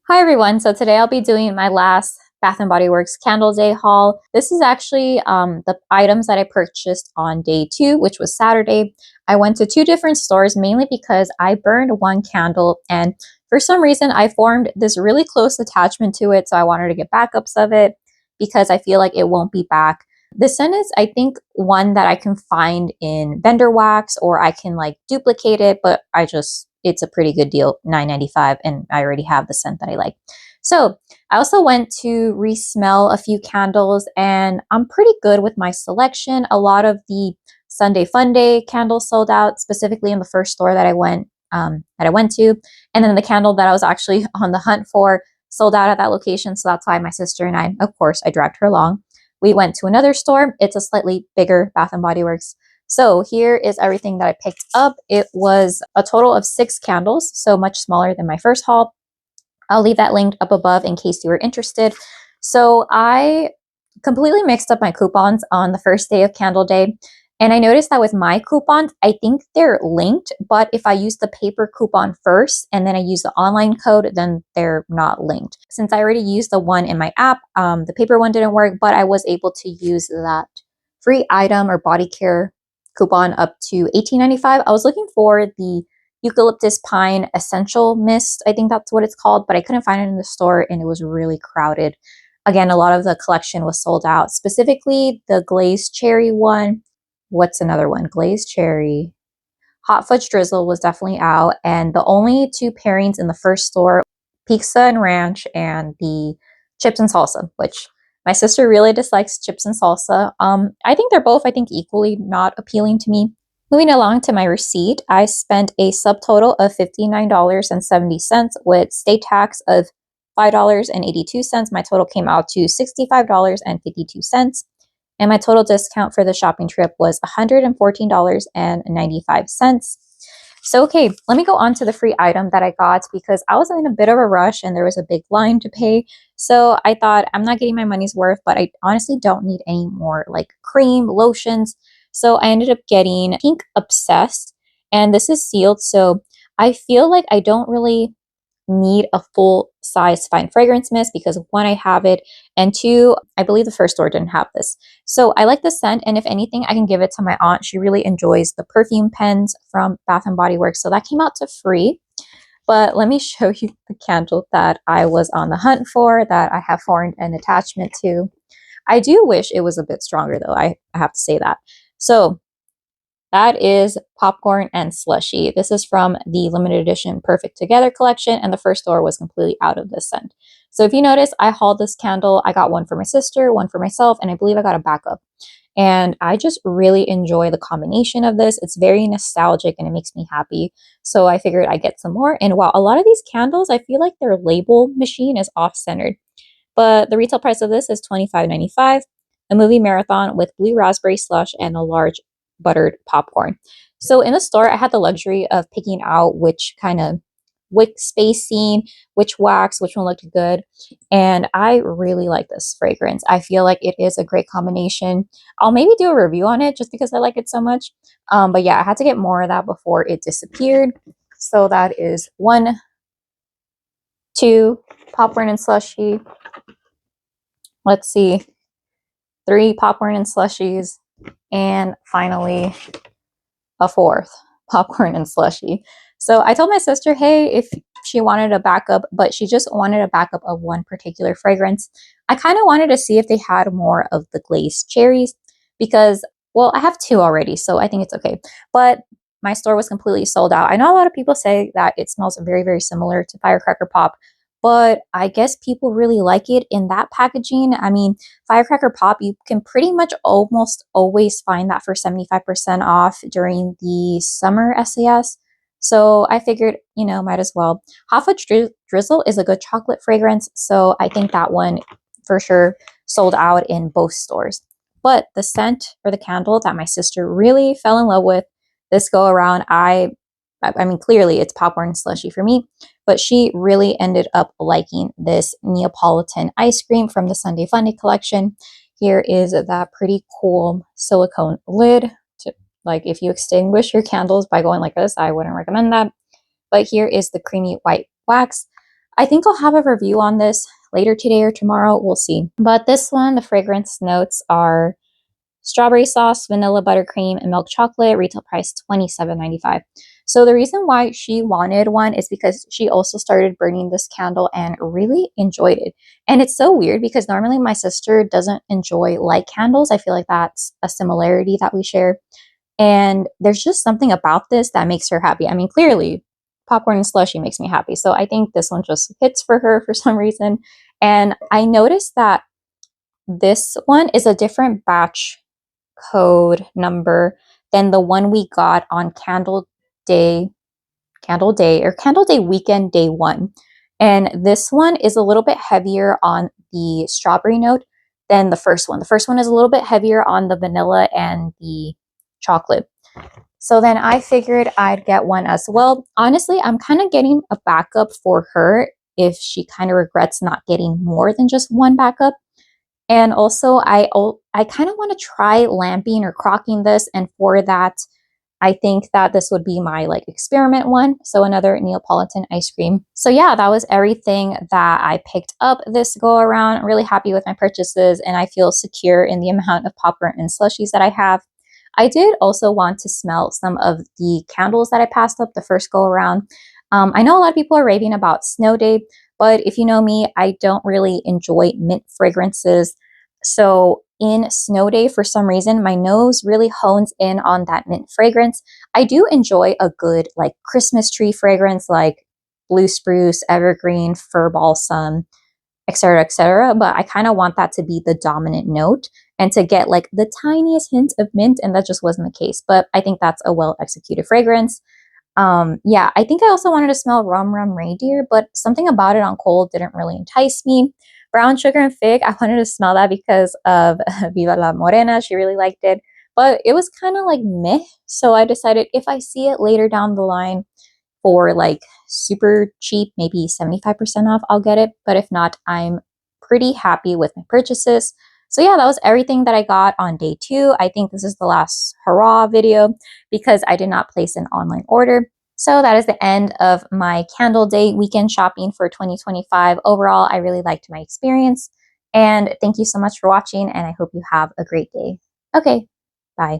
Hi everyone, so today I'll be doing my last Bath and Body Works Candle Day haul. This is actually the items that I purchased on day 2, which was Saturday. I went to 2 different stores mainly because I burned one candle and for some reason I formed this really close attachment to it, so I wanted to get backups of it because I feel like it won't be back. The scent is, I think, one that I can find in vendor wax or I can like duplicate it, but it's a pretty good deal, $9.95, and I already have the scent that I like. So I also went to re-smell a few candles and I'm pretty good with my selection. A lot of the Sunday Fun Day candles sold out, specifically in the first store that I went to. And then the candle that I was actually on the hunt for sold out at that location. So that's why my sister and I, of course, I dragged her along. We went to another store. It's a slightly bigger Bath and Body Works. So here is everything that I picked up. It was a total of 6 candles, so much smaller than my first haul. I'll leave that linked up above in case you were interested. So I completely mixed up my coupons on the first day of Candle Day. And I noticed that with my coupons, I think they're linked, but if I use the paper coupon first and then I use the online code, then they're not linked. Since I already used the one in my app, the paper one didn't work, but I was able to use that free item or body care coupon up to $18.95. I was looking for the eucalyptus pine essential mist. I think that's what it's called, but I couldn't find it in the store and it was really crowded. Again, a lot of the collection was sold out, specifically the glazed cherry one. What's another one? Glazed cherry. Hot fudge drizzle was definitely out. And the only 2 pairings in the first store, pizza and ranch and the chips and salsa, which my sister really dislikes chips and salsa. I think they're both, equally not appealing to me. Moving along to my receipt, I spent a subtotal of $59.70 with state tax of $5.82. My total came out to $65.52. And my total discount for the shopping trip was $114.95. So, okay, let me go on to the free item that I got because I was in a bit of a rush and there was a big line to pay. So I thought I'm not getting my money's worth, but I honestly don't need any more like cream, lotions. So I ended up getting Pink Obsessed, and this is sealed. So I feel like I don't really need a full size fine fragrance mist because 1, I have it, and 2, I believe the first store didn't have this. So I like the scent, and if anything, I can give it to my aunt. She really enjoys the perfume pens from Bath and Body Works, so that came out to free. But let me show you the candle that I was on the hunt for, that I have formed an attachment to. I do wish it was a bit stronger though, I have to say that. So that is Popcorn and Slushie. This is from the limited edition Perfect Together collection, and the first store was completely out of this scent. So if you notice, I hauled this candle. I got one for my sister, one for myself, and I believe I got a backup. And I just really enjoy the combination of this. It's very nostalgic and it makes me happy. So I figured I'd get some more. And wow, a lot of these candles, I feel like their label machine is off-centered. But the retail price of this is $25.95. A movie marathon with blue raspberry slush and a large buttered popcorn. So in the store, I had the luxury of picking out which kind of wick spacing, which wax, which one looked good. And I really like this fragrance. I feel like it is a great combination. I'll maybe do a review on it just because I like it so much. But yeah, I had to get more of that before it disappeared. So that is 1, 2, popcorn and slushy. Let's see, 3 popcorn and slushies. And finally, a 4th popcorn and slushy. So I told my sister, hey, if she wanted a backup, but she just wanted a backup of one particular fragrance. I kind of wanted to see if they had more of the glazed cherries because, well, I have 2 already, so I think it's okay. But my store was completely sold out. I know a lot of people say that it smells very, very similar to Firecracker Pop, but I guess people really like it in that packaging. I mean, Firecracker Pop, you can pretty much almost always find that for 75% off during the summer SAS. So I figured, might as well. Hot Fudge Drizzle is a good chocolate fragrance, so I think that one for sure sold out in both stores. But the scent or the candle that my sister really fell in love with this go around, I mean, clearly it's popcorn slushy for me, but she really ended up liking this Neapolitan ice cream from the Sunday Funday collection. Here is that pretty cool silicone lid. Like if you extinguish your candles by going like this, I wouldn't recommend that. But here is the creamy white wax. I think I'll have a review on this later today or tomorrow. We'll see. But this one, the fragrance notes are strawberry sauce, vanilla buttercream, and milk chocolate. Retail price $27.95. So the reason why she wanted one is because she also started burning this candle and really enjoyed it. And it's so weird because normally my sister doesn't enjoy light candles. I feel like that's a similarity that we share. And there's just something about this that makes her happy. I mean, clearly, popcorn and slushy makes me happy. So I think this one just hits for her for some reason. And I noticed that this one is a different batch code number than the one we got on Candle Day weekend day one. And this one is a little bit heavier on the strawberry note than the first one. The first one is a little bit heavier on the vanilla and the chocolate. So then I figured I'd get one as well. Honestly, I'm kind of getting a backup for her if she kind of regrets not getting more than just one backup. And also, I kind of want to try lamping or crocking this. And for that, I think that this would be my like experiment one. So another Neapolitan ice cream. So yeah, that was everything that I picked up this go around. I'm really happy with my purchases and I feel secure in the amount of popcorn and slushies that I have. I did also want to smell some of the candles that I passed up the first go around. I know a lot of people are raving about Snow Day, but if you know me, I don't really enjoy mint fragrances. So in Snow Day, for some reason, my nose really hones in on that mint fragrance. I do enjoy a good like Christmas tree fragrance like blue spruce, evergreen, fir balsam, etc., but I kind of want that to be the dominant note and to get like the tiniest hint of mint, and that just wasn't the case. But I think that's a well executed fragrance. Yeah, I think I also wanted to smell rum rum reindeer, but something about it on cold didn't really entice me. Brown sugar and fig, I wanted to smell that because of Viva la Morena. She really liked it, but it was kind of like meh. So I decided if I see it later down the line for like super cheap, maybe 75% off, I'll get it. But if not, I'm pretty happy with my purchases. So yeah, that was everything that I got on day 2. I think this is the last hurrah video because I did not place an online order. So that is the end of my Candle Day weekend shopping for 2025. Overall, I really liked my experience. And thank you so much for watching, and I hope you have a great day. Okay, bye.